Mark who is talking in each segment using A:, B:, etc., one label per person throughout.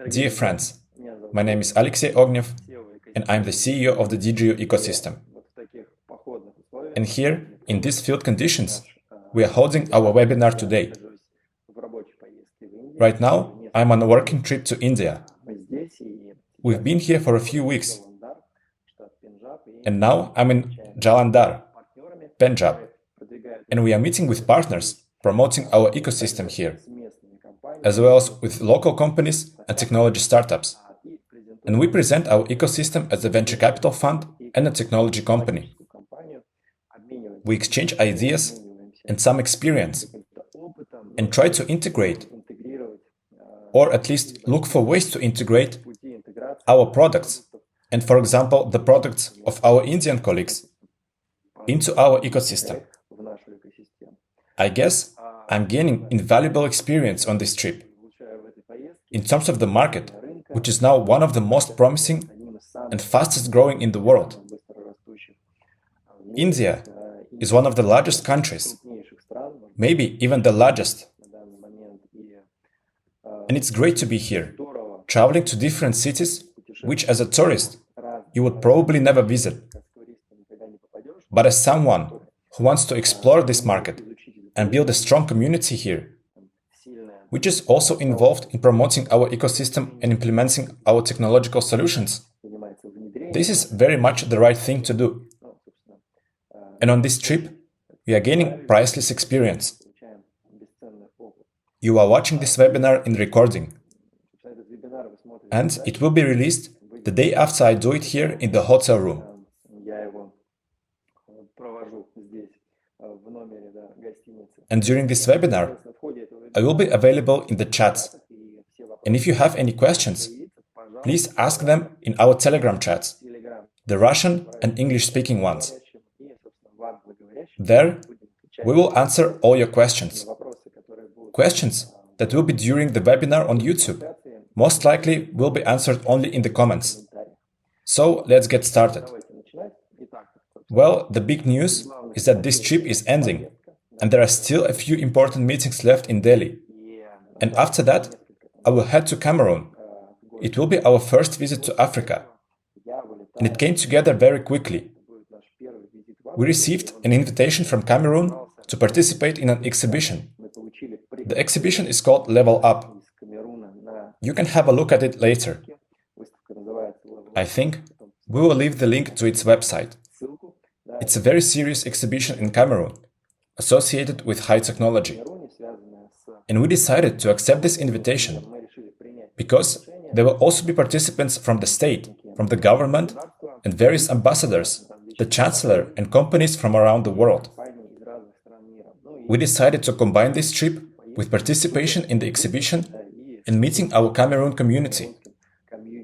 A: Dear friends, my name is Alexey Ognev, and I'm the CEO of the DigiU ecosystem. And here, in these field conditions, we are holding our webinar today. Right now, I'm on a working trip to India. We've been here for a few weeks. And now I'm in Jalandhar, Punjab, and we are meeting with partners promoting our ecosystem here, as well as with local companies and technology startups. And we present our ecosystem as a venture capital fund and a technology company. We exchange ideas and some experience and try to integrate, or at least look for ways to integrate our products and, for example, the products of our Indian colleagues into our ecosystem. I guess I'm gaining invaluable experience on this trip in terms of the market, which is now one of the most promising and fastest growing in the world. India is one of the largest countries, maybe even the largest. And it's great to be here, traveling to different cities, which as a tourist, you would probably never visit. But as someone who wants to explore this market and build a strong community here, which is also involved in promoting our ecosystem and implementing our technological solutions, this is very much the right thing to do. And on this trip, we are gaining priceless experience. You are watching this webinar in recording, and it will be released the day after I do it here in the hotel room. And during this webinar, I will be available in the chats. And if you have any questions, please ask them in our Telegram chats, the Russian and English-speaking ones. There, we will answer all your questions. Questions that will be during the webinar on YouTube most likely will be answered only in the comments. So let's get started. Well, the big news is that this trip is ending, and there are still a few important meetings left in Delhi. And after that, I will head to Cameroon. It will be our first visit to Africa. And it came together very quickly. We received an invitation from Cameroon to participate in an exhibition. The exhibition is called Level Up. You can have a look at it later. I think we will leave the link to its website. It's a very serious exhibition in Cameroon, associated with high technology. And we decided to accept this invitation because there will also be participants from the state, from the government, and various ambassadors, the chancellor, and companies from around the world. We decided to combine this trip with participation in the exhibition and meeting our Cameroon community.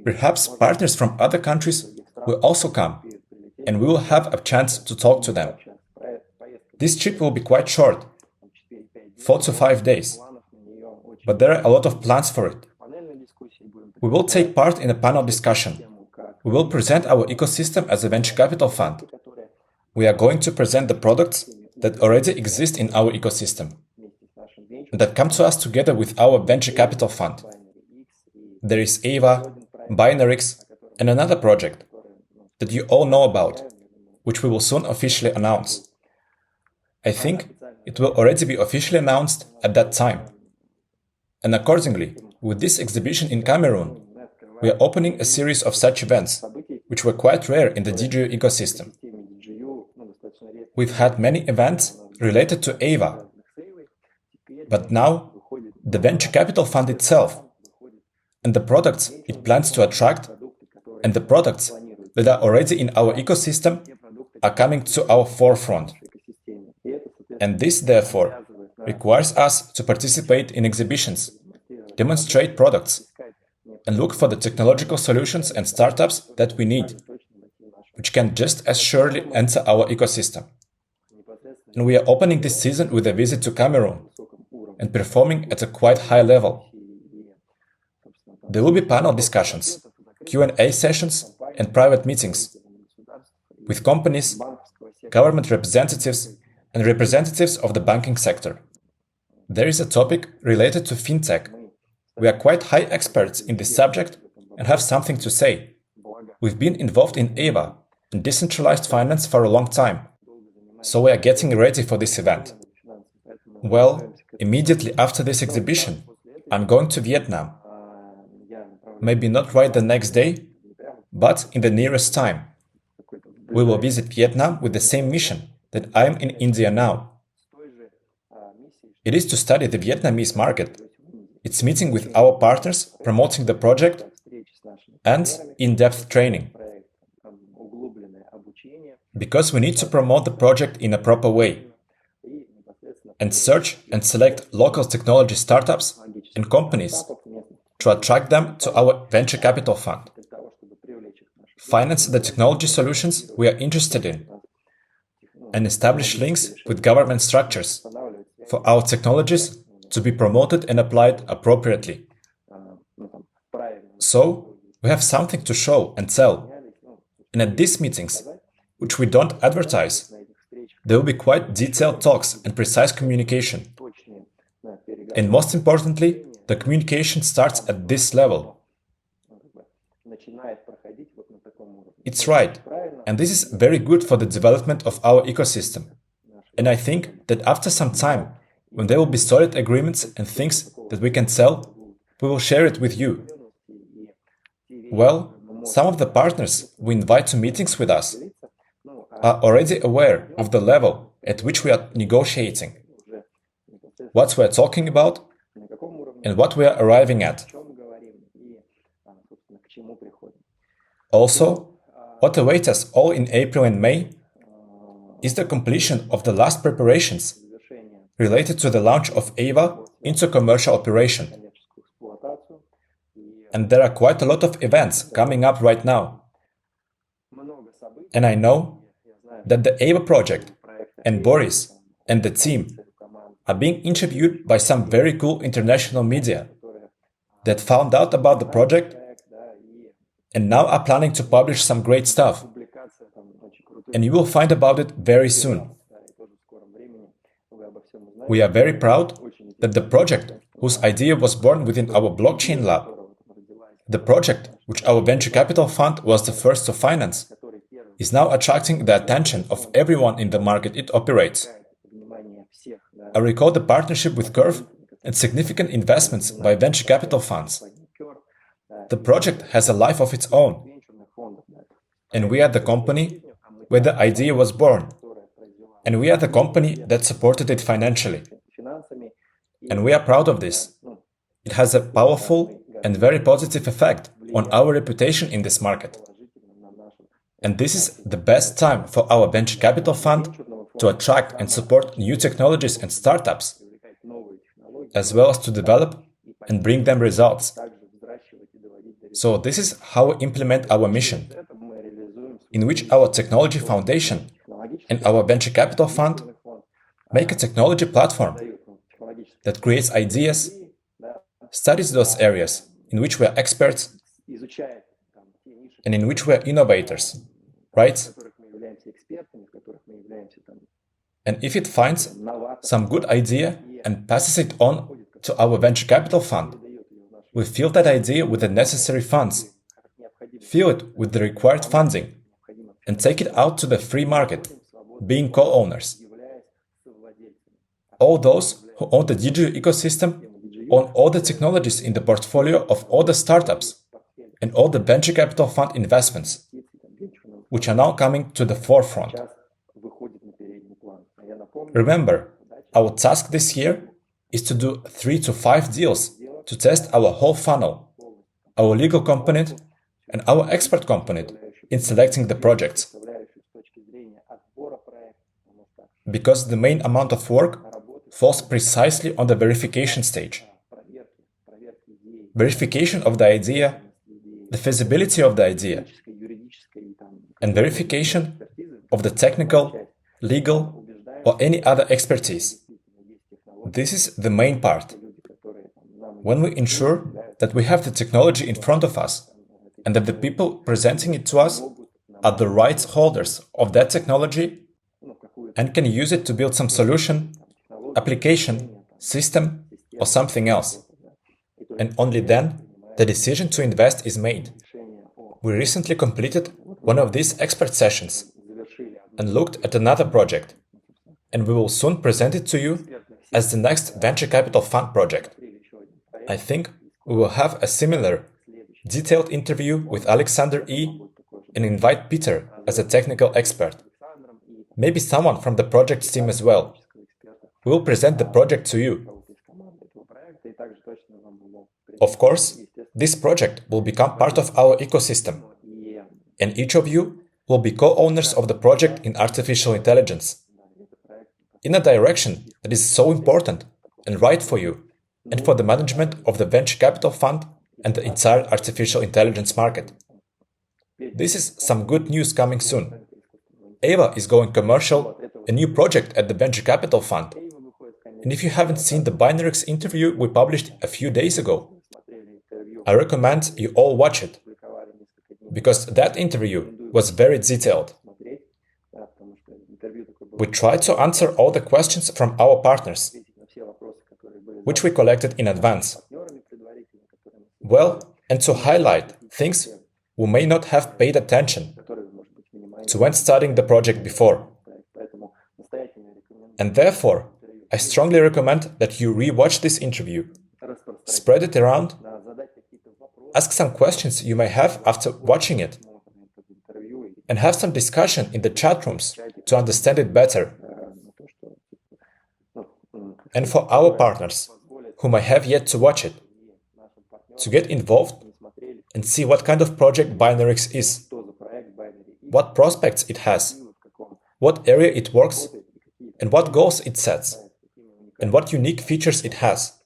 A: Perhaps partners from other countries will also come, and we will have a chance to talk to them. This trip will be quite short, 4 to 5 days, but there are a lot of plans for it. We will take part in a panel discussion. We will present our ecosystem as a venture capital fund. We are going to present the products that already exist in our ecosystem and that come to us together with our venture capital fund. There is Ava, Binarix, and another project that you all know about, which we will soon officially announce. I think it will already be officially announced at that time. And accordingly, with this exhibition in Cameroon, we are opening a series of such events, which were quite rare in the DigiU ecosystem. We've had many events related to Ava, but now the venture capital fund itself and the products it plans to attract and the products that are already in our ecosystem are coming to our forefront. And this, therefore, requires us to participate in exhibitions, demonstrate products, and look for the technological solutions and startups that we need, which can just as surely enter our ecosystem. And we are opening this season with a visit to Cameroon and performing at a quite high level. There will be panel discussions, Q&A sessions, and private meetings with companies, government representatives, and representatives of the banking sector. There is a topic related to fintech, we are quite high experts in this subject and have something to say. We've been involved in EVA and decentralized finance for a long time, so we are getting ready for this event. Well, immediately after this exhibition, I'm going to Vietnam. Maybe not right the next day, but in the nearest time. We will visit Vietnam with the same mission that I'm in India now. It is to study the Vietnamese market. It's meeting with our partners, promoting the project, and in-depth training. Because we need to promote the project in a proper way, and search and select local technology startups and companies to attract them to our venture capital fund. Finance the technology solutions we are interested in, and establish links with government structures for our technologies to be promoted and applied appropriately. So, we have something to show and sell. And at these meetings, which we don't advertise, there will be quite detailed talks and precise communication. And most importantly, the communication starts at this level. It's right, and this is very good for the development of our ecosystem. And I think that after some time, when there will be solid agreements and things that we can sell, we will share it with you. Well, some of the partners we invite to meetings with us are already aware of the level at which we are negotiating, what we are talking about, and what we are arriving at. Also, what awaits us all in April and May is the completion of the last preparations related to the launch of EVA into commercial operation. And there are quite a lot of events coming up right now. And I know that the EVA project and Boris and the team are being interviewed by some very cool international media that found out about the project and now are planning to publish some great stuff. And you will find about it very soon. We are very proud that the project, whose idea was born within our blockchain lab, the project which our venture capital fund was the first to finance, is now attracting the attention of everyone in the market it operates. I recall the partnership with Curve and significant investments by venture capital funds. The project has a life of its own, and we are the company where the idea was born, and we are the company that supported it financially. And we are proud of this. It has a powerful and very positive effect on our reputation in this market. And this is the best time for our venture capital fund to attract and support new technologies and startups, as well as to develop and bring them results. So this is how we implement our mission, in which our technology foundation and our venture capital fund make a technology platform that creates ideas, studies those areas in which we are experts and in which we are innovators, right? And if it finds some good idea and passes it on to our venture capital fund, we fill that idea with the necessary funds, fill it with the required funding, and take it out to the free market, being co-owners. All those who own the DigiU ecosystem own all the technologies in the portfolio of all the startups and all the venture capital fund investments, which are now coming to the forefront. Remember, our task this year is to do 3 to 5 deals to test our whole funnel, our legal component and our expert component in selecting the projects. Because the main amount of work falls precisely on the verification stage. Verification of the idea, the feasibility of the idea, and verification of the technical, legal, or any other expertise. This is the main part. When we ensure that we have the technology in front of us and that the people presenting it to us are the rights holders of that technology and can use it to build some solution, application, system, or something else. and only then the decision to invest is made. We recently completed one of these expert sessions and looked at another project, and we will soon present it to you as the next venture capital fund project. I think we will have a similar, detailed interview with Alexander E. and invite Peter as a technical expert. Maybe someone from the project team as well. We will present the project to you. Of course, this project will become part of our ecosystem, and each of you will be co-owners of the project in artificial intelligence, in a direction that is so important and right for you and for the management of the venture capital fund and the entire artificial intelligence market. This is some good news coming soon. Ava is going commercial, a new project at the venture capital fund. And if you haven't seen the Binaryx interview we published a few days ago, I recommend you all watch it, because that interview was very detailed. We tried to answer all the questions from our partners, which we collected in advance. Well, and to highlight things we may not have paid attention to when starting the project before. And therefore, I strongly recommend that you re-watch this interview, spread it around, ask some questions you may have after watching it, and have some discussion in the chat rooms to understand it better. And for our partners, who may have yet to watch it, to get involved and see what kind of project Binaryx is, what prospects it has, what area it works, and what goals it sets, and what unique features it has.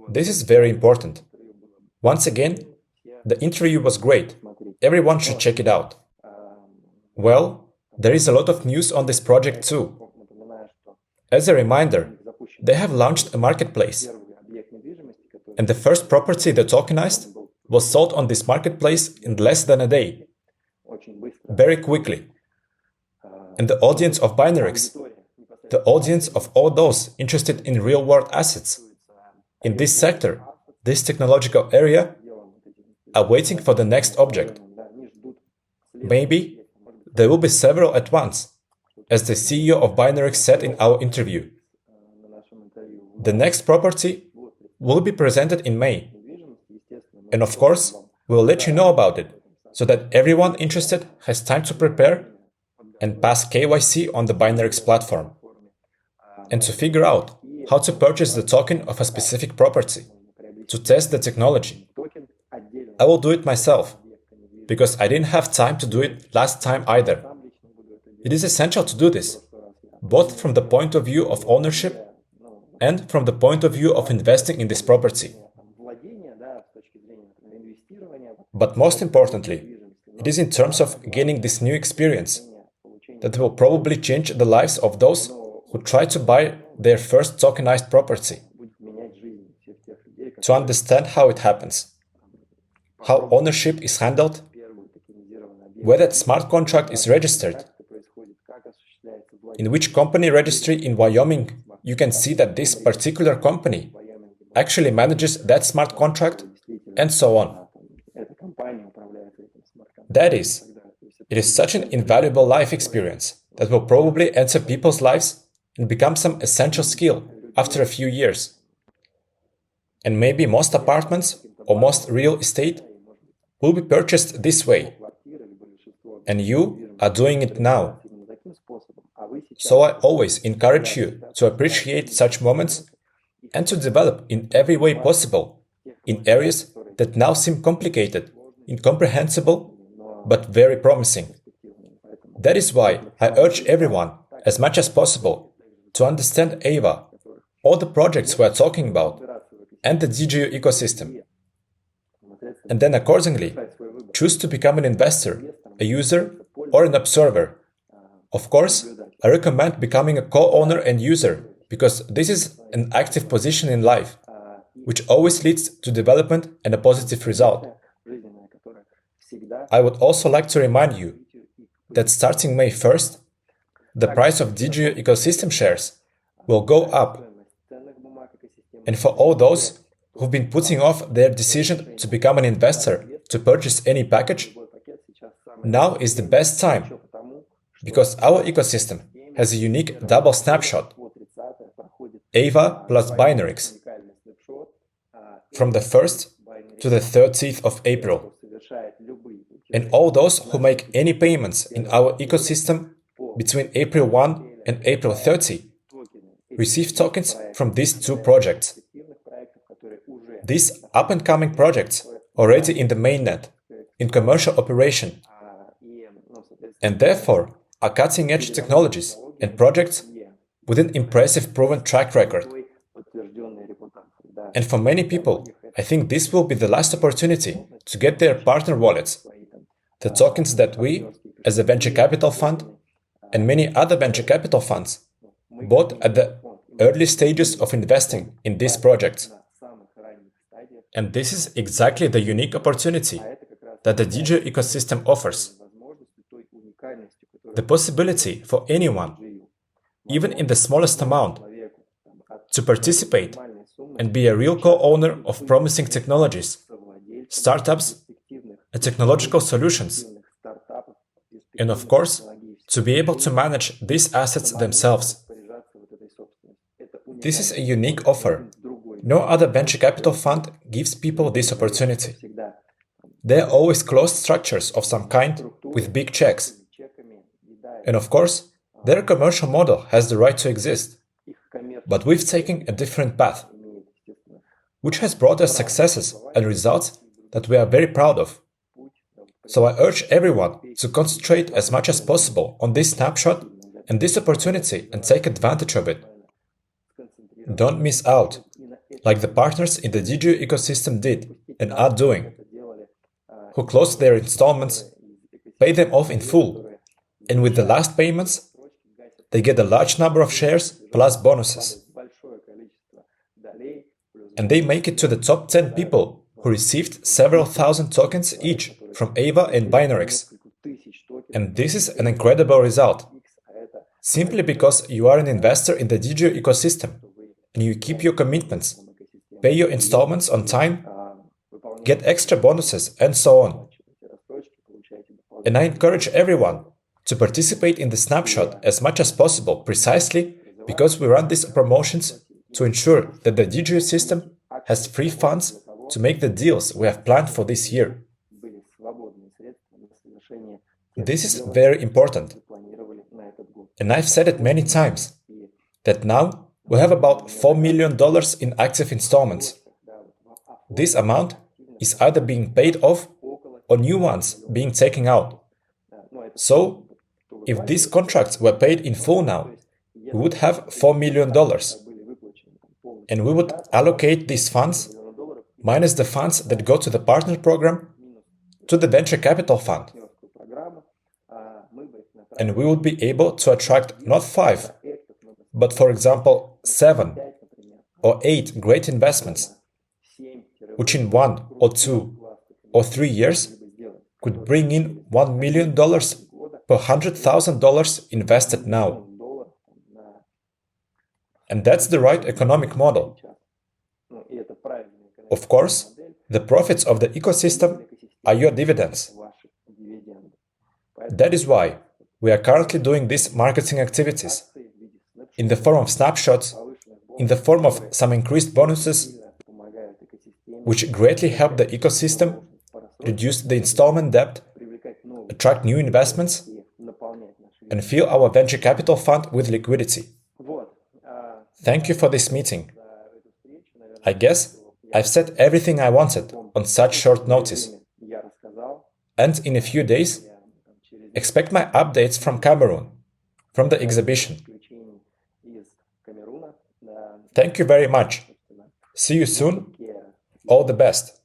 A: This is very important. Once again, the interview was great. Everyone should check it out. Well, there is a lot of news on this project too. As a reminder, they have launched a marketplace, and the first property they tokenized was sold on this marketplace in less than a day. Very quickly. And the audience of Binaryx, the audience of all those interested in real-world assets, in this sector, this technological area, are waiting for the next object. Maybe there will be several at once, as the CEO of Binaryx said in our interview. The next property will be presented in May. And of course, we'll let you know about it, so that everyone interested has time to prepare and pass KYC on the Binaryx platform, and to figure out how to purchase the token of a specific property, to test the technology. I will do it myself, because I didn't have time to do it last time either. It is essential to do this, both from the point of view of ownership and from the point of view of investing in this property. But most importantly, it is in terms of gaining this new experience that will probably change the lives of those who try to buy their first tokenized property. To understand how it happens, how ownership is handled, where that smart contract is registered, in which company registry in Wyoming you can see that this particular company actually manages that smart contract, and so on. That is, it is such an invaluable life experience that will probably enter people's lives and become some essential skill after a few years. And maybe most apartments or most real estate will be purchased this way. And you are doing it now. So I always encourage you to appreciate such moments and to develop in every way possible in areas that now seem complicated, incomprehensible, but very promising. That is why I urge everyone, as much as possible, to understand Ava, all the projects we are talking about, and the DigiU ecosystem. And then accordingly, choose to become an investor, a user, or an observer. Of course, I recommend becoming a co-owner and user, because this is an active position in life, which always leads to development and a positive result. I would also like to remind you that starting May 1st, the price of DigiU ecosystem shares will go up. And for all those who've been putting off their decision to become an investor to purchase any package, now is the best time, because our ecosystem has a unique double snapshot, AVA plus Binaryx, from the 1st to the 30th of April. And all those who make any payments in our ecosystem between April 1 and April 30 receive tokens from these two projects. These up-and-coming projects already in the mainnet, in commercial operation, and therefore are cutting-edge technologies and projects with an impressive proven track record. And for many people, I think this will be the last opportunity to get their partner wallets, the tokens that we, as a venture capital fund, and many other venture capital funds, bought at the early stages of investing in these projects. And this is exactly the unique opportunity that the DigiU ecosystem offers. The possibility for anyone, even in the smallest amount, to participate and be a real co-owner of promising technologies, startups, and technological solutions. And of course, to be able to manage these assets themselves. This is a unique offer. No other venture capital fund gives people this opportunity. There are always closed structures of some kind with big checks. And of course, their commercial model has the right to exist. But we've taken a different path, which has brought us successes and results that we are very proud of. So I urge everyone to concentrate as much as possible on this snapshot and this opportunity and take advantage of it. Don't miss out, like the partners in the DigiU ecosystem did and are doing, who closed their installments, pay them off in full, and with the last payments, they get a large number of shares plus bonuses. And they make it to the top 10 people who received several thousand tokens each from AVA and Binaryx. And this is an incredible result, simply because you are an investor in the DigiU ecosystem and you keep your commitments, pay your installments on time, get extra bonuses, and so on. And I encourage everyone to participate in the snapshot as much as possible, precisely because we run these promotions to ensure that the DigiU system has free funds to make the deals we have planned for this year. This is very important. And I've said it many times, that now we have about $4 million in active installments. This amount is either being paid off or new ones being taken out. So, if these contracts were paid in full now, we would have $4 million. And we would allocate these funds, minus the funds that go to the partner program, to the venture capital fund. And we would be able to attract not 5, but for example 7 or 8 great investments, which in 1 or 2 or 3 years could bring in $1 million per $100,000 invested now. And that's the right economic model. Of course, the profits of the ecosystem are your dividends. That is why we are currently doing these marketing activities in the form of snapshots, in the form of some increased bonuses, which greatly help the ecosystem, reduce the installment debt, attract new investments, and fill our venture capital fund with liquidity. Thank you for this meeting. I guess I've said everything I wanted on such short notice. And in a few days, expect my updates from Cameroon, from the exhibition. Thank you very much. See you soon. All the best.